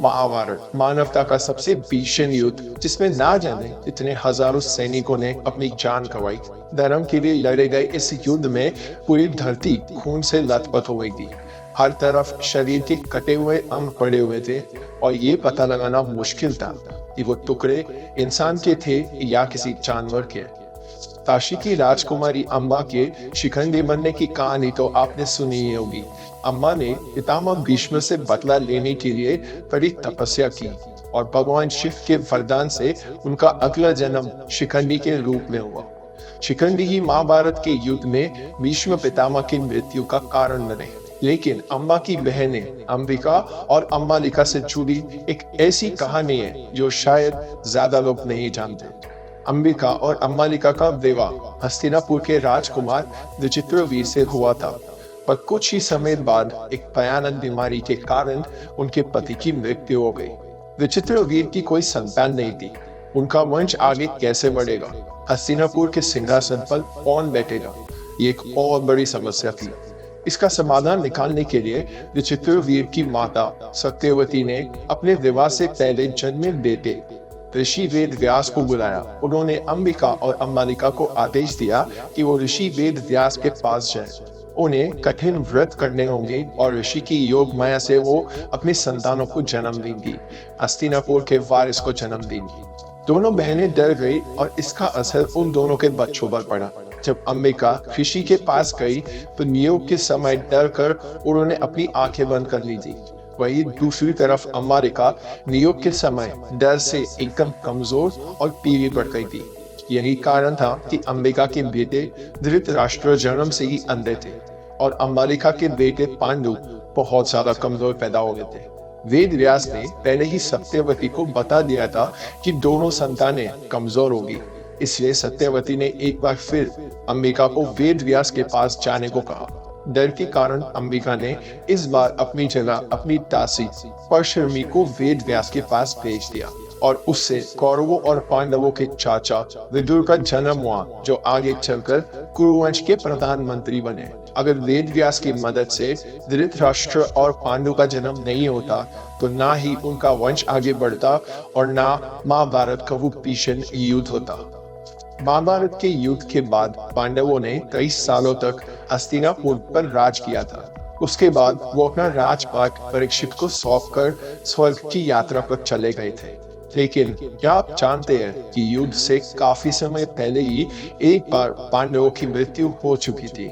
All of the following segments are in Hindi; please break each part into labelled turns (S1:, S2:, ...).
S1: महाभारत मानवता का सबसे भीषण युद्ध, जिसमें ना जाने इतने हजारों सैनिकों ने अपनी जान गंवाई। धर्म के लिए लड़े गए इस युद्ध में पूरी धरती खून से लथपथ हो गई थी। हर तरफ शरीर के कटे हुए अंग पड़े हुए थे और ये पता लगाना मुश्किल था कि वो टुकड़े इंसान के थे या किसी जानवर के। काशी की राजकुमारी अम्बा के शिखंडी बनने की कहानी तो आपने सुनी ही होगी। अम्बा ने पितामह भीष्म से बदला लेने के लिए कड़ी तपस्या की और भगवान शिव के वरदान से उनका अगला जन्म शिखंडी के रूप में हुआ। शिखंडी ही महाभारत के युद्ध में भीष्म पितामह की मृत्यु का कारण बने। लेकिन अम्बा की बहनें अंबिका और अम्बालिका से जुड़ी एक ऐसी कहानी है जो शायद ज्यादा लोग नहीं जानते। अंबिका और अम्बालिका का विवाह हस्तिनापुर के राजकुमार विचित्रवीर से हुआ था, पर कुछ ही समय बाद एक भयानक बीमारी के कारण उनके पति की मृत्यु हो गई। विचित्रवीर की कोई संतान नहीं थी। उनका वंश आगे कैसे बढ़ेगा? हस्तिनापुर के सिंहासन पर कौन बैठेगा? ये एक और बड़ी समस्या थी। इसका समाधान निकालने के लिए विचित्रवीर की माता सत्यवती ने अपने विवाह से पहले जन्मे बेटे ऋषि वेद व्यास को बुलाया। उन्होंने अंबिका और अम्बालिका को आदेश दिया कि वो ऋषि वेद व्यास के पास जाएं। उन्हें कठिन व्रत करने होंगे और ऋषि की योग माया से वो अपनी संतानों को जन्म देंगी, हस्तिनापुर के वारिस को जन्म देंगी। दोनों बहनें डर गई और इसका असर उन दोनों के बच्चों पर पड़ा। जब अंबिका ऋषि के पास गई तो नियोग के समय डर कर उन्होंने अपनी आंखें बंद कर ली थी। वही दूसरी तरफ अम्बालिका नियोग के समय डर से एकदम कमजोर और पीली पड़ गई थी। यही कारण था कि अंबिका के बेटे धृतराष्ट्र जन्म से ही अंधे थे और अम्बालिका के बेटे पांडु बहुत ज्यादा कमजोर पैदा हो गए थे। वेद व्यास ने पहले ही सत्यवती को बता दिया था कि दोनों संतानें कमजोर होगी, इसलिए सत्यवती ने एक बार फिर अंबिका को वेद व्यास के पास जाने को कहा। डर के कारण अंबिका ने इस बार अपनी जगह अपनी दासी परशर्मी को वेद व्यास के पास भेज दिया और उससे कौरवों और पांडवों के चाचा विदुर का जन्म हुआ, जो आगे चलकर कुरुवंश के प्रधानमंत्री बने। अगर वेद व्यास की मदद से धृतराष्ट्र और पांडु का जन्म नहीं होता तो ना ही उनका वंश आगे बढ़ता और ना महाभारत का वो भीषण युद्ध होता। महाभारत के युद्ध के बाद पांडवों ने कई सालों तक हस्तिनापुर पर राज किया था। उसके बाद वो अपना राजपाट परीक्षित को सौंपकर स्वर्ग की यात्रा पर चले गए थे। लेकिन क्या आप जानते हैं कि युद्ध से काफी समय पहले ही एक बार पांडवों की मृत्यु हो चुकी थी।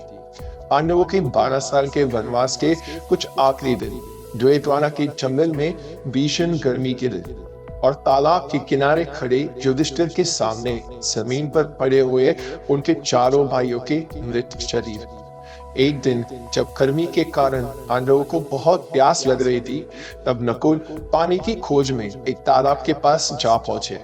S1: पांडवों के 12 साल के वनवास के कुछ आखिरी दिन द्वैतवाना के जंगल में भीषण गर्मी के दिन और तालाब के किनारे खड़े युधिष्ठिर के सामने जमीन पर पड़े हुए उनके चारों भाइयों के मृत शरीर। एक दिन जब गर्मी के कारण पांडवों को बहुत प्यास लग रही थी, तब नकुल पानी की खोज में एक तालाब के पास जा पहुंचे।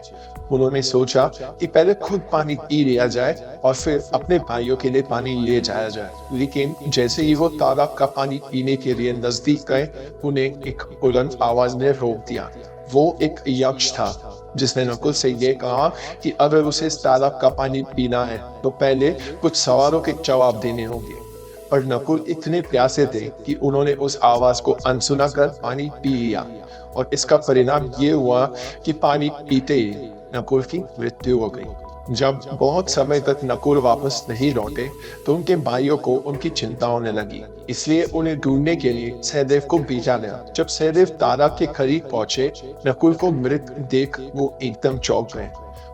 S1: उन्होंने सोचा कि पहले खुद पानी पी लिया जाए और फिर अपने भाइयों के लिए पानी ले जाया जाए। लेकिन जैसे ही वो तालाब का पानी पीने के लिए नजदीक गए, उन्हें एक बुलंद आवाज ने रोक दिया। वो एक यक्ष था जिसने नकुल से ये कहा कि अगर उसे इस तालाब का पानी पीना है तो पहले कुछ सवालों के जवाब देने होंगे। पर नकुल इतने प्यासे थे कि उन्होंने उस आवाज को अनसुना कर पानी पी लिया और इसका परिणाम ये हुआ कि पानी पीते ही नकुल की मृत्यु हो गई। जब बहुत समय तक नकुल वापस नहीं लौटे तो उनके भाइयों को उनकी चिंता होने लगी, इसलिए उन्हें ढूंढने के लिए सहदेव को भेजा गया। जब सहदेव तालाब के करीब पहुंचे, नकुल को मृत देख वो एकदम चौंक गए।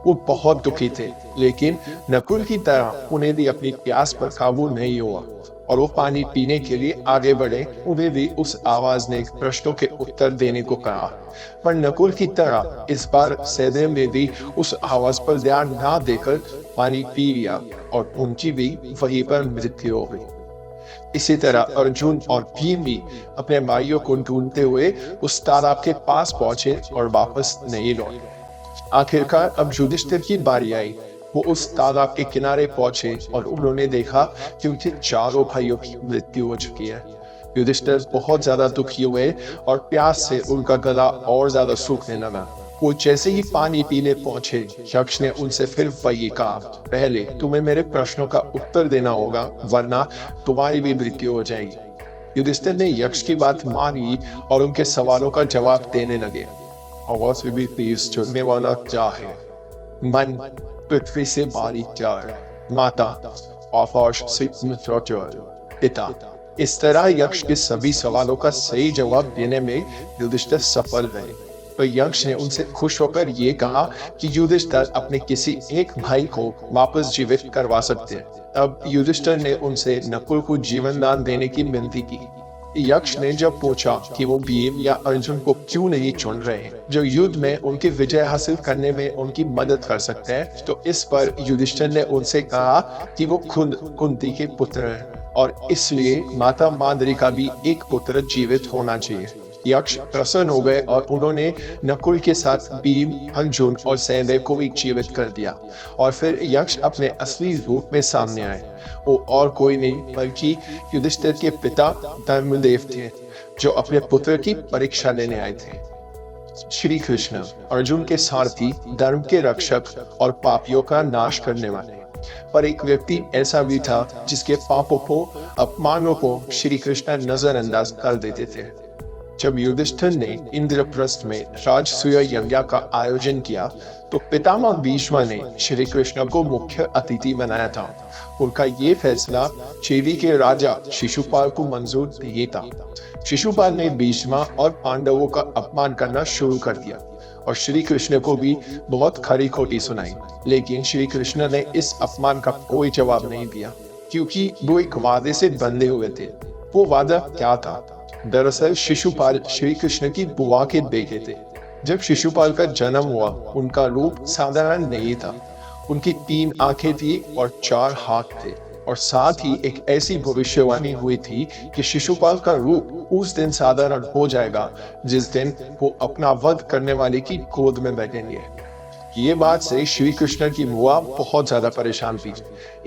S1: वो बहुत दुखी थे, लेकिन नकुल की तरह उन्हें भी अपनी प्यास पर काबू नहीं हुआ और वो पानी पीने के लिए आगे बढ़े। उन्हें भी उस आवाज ने प्रश्नों के उत्तर देने को कहा, पर नकुल की तरह इस बार सहदेव ने भी उस आवाज पर ध्यान ना देकर पानी पी लिया और उनकी भी वहीं पर मृत्यु हो गई। इसी तरह अर्जुन और भीम भी अपने भाइयों को ढूंढते हुए उस तालाब के पास पहुंचे और वापस नहीं लौटे। आखिरकार अब युधिष्ठिर की बारी आई। वो उस तालाब के किनारे पहुंचे और उन्होंने देखा कि उनके चारों भाइयों की मृत्यु हो चुकी है। युधिष्ठिर बहुत ज्यादा दुखी हुए और प्यास से उनका गला और ज्यादा सूखने लगा। वो जैसे ही पानी पीने पहुंचे, यक्ष ने उनसे फिर वही कहा, पहले तुम्हें मेरे प्रश्नों का उत्तर देना होगा वरना तुम्हारी भी मृत्यु हो जाएगी। युधिष्ठिर ने यक्ष की बात मानी और उनके सवालों का जवाब देने लगे। आवाज में भी तेज चढ़ने वाला क्या है? मन पृथ्वी से बारीक क्या है? माता आकाश से पिता। इस तरह यक्ष के सभी सवालों का सही जवाब देने में युधिष्ठिर सफल रहे। तो यक्ष ने उनसे खुश होकर ये कहा कि युधिष्ठिर अपने किसी एक भाई को वापस जीवित करवा सकते हैं। अब युधिष्ठिर ने उनसे नकुल को जीवन दान देने की विनती की। यक्ष ने जब पूछा कि वो भीम या अर्जुन को क्यों नहीं चुन रहे जो युद्ध में उनकी विजय हासिल करने में उनकी मदद कर सकते हैं, तो इस पर युधिष्ठिर ने उनसे कहा कि वो खुद कुंती के पुत्र हैं और इसलिए माता माद्री का भी एक पुत्र जीवित होना चाहिए। यक्ष प्रसन्न हो गए और उन्होंने नकुल के साथ भीम, अर्जुन और सहदेव को भी जीवित कर दिया। और फिर यक्ष अपने असली रूप में सामने आए। वो और कोई नहीं बल्कि युधिष्ठिर के पिता धर्मदेव थे, जो अपने पुत्र की परीक्षा लेने आए थे। श्री कृष्ण अर्जुन के सारथी, धर्म के रक्षक और पापियों का नाश करने वाले। पर एक व्यक्ति ऐसा भी था जिसके पापों को, अपमानों को श्री कृष्ण नजरअंदाज कर देते थे। जब युधिष्ठिर ने इंद्रप्रस्थ में राजसूय यज्ञ का आयोजन किया तो पितामह भीष्म ने श्री कृष्ण को मुख्य अतिथि बनाया था। उनका ये फैसला चेदी के राजा शिशुपाल को मंजूर नहीं था। शिशुपाल ने भीष्म और पांडवों का अपमान करना शुरू कर दिया और श्री कृष्ण को भी बहुत खरी खोटी सुनाई, लेकिन श्री कृष्ण ने इस अपमान का कोई जवाब नहीं दिया क्योंकि वो एक वादे से बंधे हुए थे। वो वादा क्या था? दरअसल शिशुपाल श्री कृष्ण की बुआ के बेटे थे। जब शिशुपाल का जन्म हुआ उनका रूप साधारण नहीं था। उनकी 3 आंखें थी और 4 हाथ थे और साथ ही एक ऐसी भविष्यवाणी हुई थी कि शिशुपाल का रूप उस दिन साधारण हो जाएगा जिस दिन वो अपना वध करने वाले की गोद में बैठेंगे। ये बात से श्री कृष्ण की बुआ बहुत ज्यादा परेशान थी।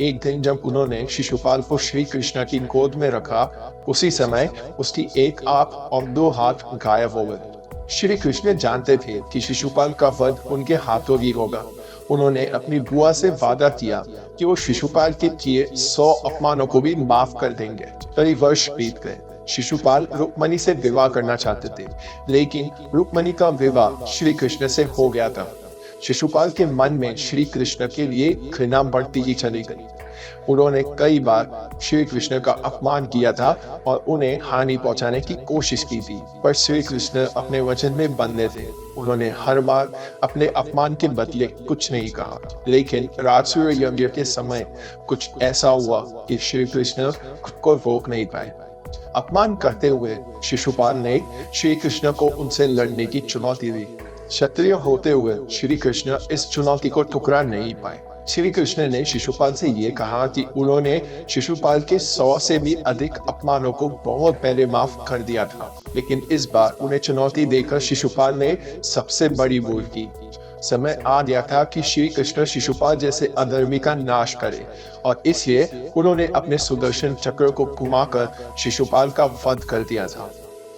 S1: एक दिन जब उन्होंने शिशुपाल को श्री कृष्ण की गोद में रखा, उसी समय उसकी एक आंख और 2 हाथ गायब हो गए। श्री कृष्ण जानते थे कि शिशुपाल का वध उनके हाथों ही होगा। उन्होंने अपनी बुआ से वादा किया कि वो शिशुपाल के किए 100 अपमानों को भी माफ कर देंगे। कई वर्ष बीत गए। शिशुपाल रुक्मणी से विवाह करना चाहते थे, लेकिन रुक्मणी का विवाह श्री कृष्ण से हो गया था। शिशुपाल के मन में श्री कृष्ण के लिए घृणा बढ़ती ही चली गई। उन्होंने कई बार श्री कृष्ण का अपमान किया था और उन्हें हानि पहुंचाने की कोशिश की थी, पर श्री कृष्ण अपने वचन में बंधे थे। उन्होंने हर बार अपने अपमान के बदले कुछ नहीं कहा, लेकिन राजसूय यज्ञ के समय कुछ ऐसा हुआ कि श्री कृष्ण खुद को रोक नहीं पाए। अपमान करते हुए शिशुपाल ने श्री कृष्ण को उनसे लड़ने की चुनौती दी। क्षत्रिय होते हुए श्री कृष्ण इस चुनौती को ठुकरा नहीं पाए। श्री कृष्ण ने शिशुपाल से ये कहा कि उन्होंने शिशुपाल के 100 से भी अधिक अपमानों को बहुत पहले माफ कर दिया था, लेकिन इस बार उन्हें चुनौती देकर शिशुपाल ने सबसे बड़ी भूल की। समय आ गया था कि श्री कृष्ण शिशुपाल जैसे अधर्मी का नाश करे और इसलिए उन्होंने अपने सुदर्शन चक्र को घुमाकर शिशुपाल का वध कर दिया था।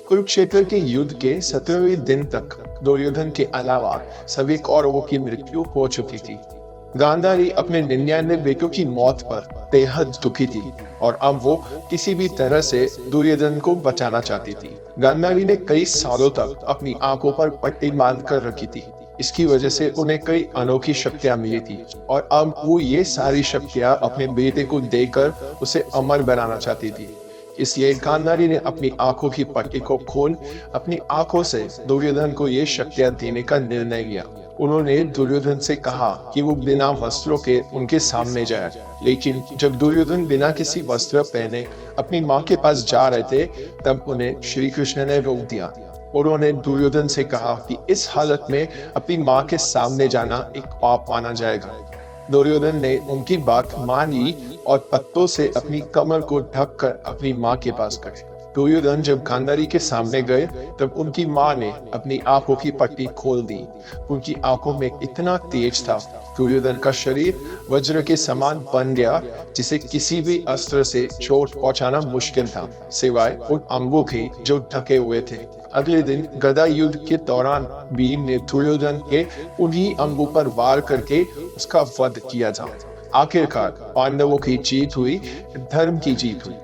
S1: कुरुक्षेत्र के युद्ध के 17वें दिन तक दुर्योधन के अलावा सभी कौरवों की मृत्यु हो चुकी थी। गांधारी अपने 99 बेटों की मौत पर बेहद दुखी थी और अब वो किसी भी तरह से दुर्योधन को बचाना चाहती थी। गांधारी ने कई सालों तक अपनी आंखों पर पट्टी बांध कर रखी थी। इसकी वजह से उन्हें कई अनोखी शक्तियां मिली थी और अब वो ये सारी शक्तियां अपने बेटे को देकर उसे अमर बनाना चाहती थी। इसलिए गांधारी ने अपनी आंखों की पट्टी को खोल अपनी आंखों से दुर्योधन को ये शक्तियां देने का निर्णय लिया। उन्होंने दुर्योधन से कहा कि वो बिना वस्त्रों के उनके सामने जाए, लेकिन जब दुर्योधन बिना किसी वस्त्र पहने अपनी माँ के पास जा रहे थे तब उन्हें श्री कृष्ण ने रोक दिया। उन्होंने दुर्योधन से कहा कि इस हालत में अपनी माँ के सामने जाना एक पाप माना जाएगा। दुर्योधन ने उनकी बात मान ली और पत्तों से अपनी कमर को ढककर अपनी माँ के पास गए। दुर्योधन जब गांधारी के सामने गए तब उनकी माँ ने अपनी आंखों की पट्टी खोल दी। उनकी आंखों में इतना तेज था, दुर्योधन का शरीर वज्र के समान बन गया जिसे किसी भी अस्त्र से चोट पहुंचाना मुश्किल था, सिवाय उन अंगों के जो ढके हुए थे। अगले दिन गदा युद्ध के दौरान भीम ने दुर्योधन के उन्हीं अंगों पर वार करके उसका वध किया था। आखिरकार पांडवों की जीत हुई, धर्म की जीत हुई।